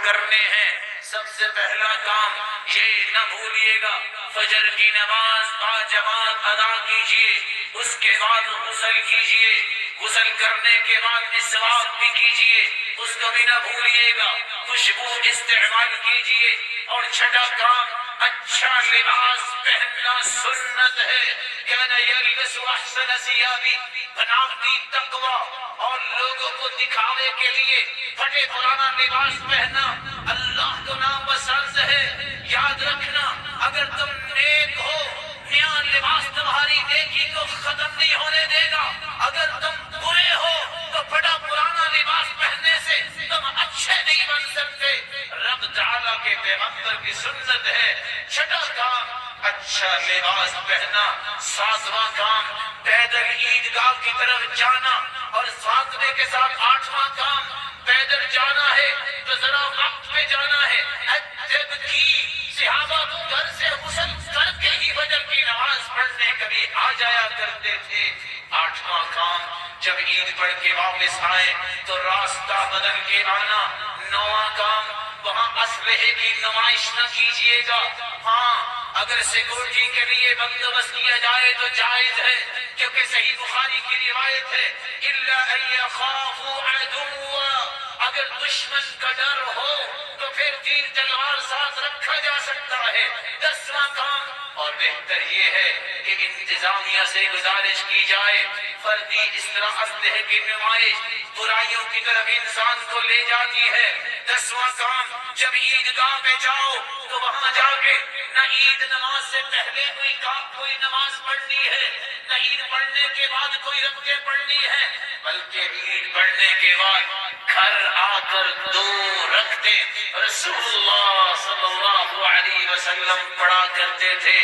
کرنے ہیں۔ سب سے پہلا کام یہ نہ بھولیے گا، فجر کی نماز باجماعت ادا کیجیے، اس کے بعد غسل کیجیے، غسل کرنے کے بعد مسواک بھی کیجیے، اس کو بھی نہ بھولیے گا، خوشبو استعمال کیجیے، اور چھٹا کام اچھا لباس پہننا سنت ہے۔ کان یلبس احسن ثیابی، بناوٹی تقوی اور لوگوں کو دکھاوے کے لیے پھٹے پرانا لباس پہننا اللہ کو ناپسند ہے۔ یاد رکھنا، اگر تم نیک ہو، نیا لباس تمہاری نیکی کو ختم نہیں ہونے دے گا۔ اگر تم برے ہو تو پھٹا پرانا لباس پہننے سے تم اچھے نہیں بن سکتے۔ رب تعالیٰ کے پیغمبر کی سنت ہے۔ چھٹا کام اچھا لباس پہننا۔ ساتواں کام پیدل عیدگاہ کی طرف جانا، اور ساتویں کے ساتھ آٹھواں کام پیدل جانا ہے تو ذرا وقت پہ جانا ہے۔ جب کی صحابہ گھر سے غسل کر کے ہی فجر کی نماز پڑھنے کبھی آ جایا کرتے تھے۔ آٹھواں کام جب عید پڑھ کے واپس آئے تو راستہ بدل کے آنا۔ نواں کام وہاں اسلحے کی نمائش نہ کیجیے گا۔ ہاں، اگر سیکورٹی کے لیے بندوبست کیا جائے تو جائز ہے، کیونکہ صحیح بخاری کی روایت ہے الا ان یخافوا عدوا، اگر دشمن کا ڈر ہو تو پھر تیر تلوار ساتھ رکھا جا سکتا ہے۔ 10واں کام، اور بہتر یہ ہے کہ انتظامیہ سے گزارش کی جائے، فردی اس طرح اسلحے کی نمائش برائیوں کی طرف انسان کو لے جاتی ہے۔ 10واں کام، جب عیدگاہ پہ جاؤ تو وہاں جا کے نہ عید نماز سے پہلے کوئی نماز پڑھنی ہے، نہ عید پڑھنے کے بعد کوئی رکعتیں پڑھنی ہے، بلکہ عید پڑھنے کے بعد گھر آ کر 2 رکعتیں رسول اللہ صلی اللہ علیہ وسلم پڑھا کرتے تھے۔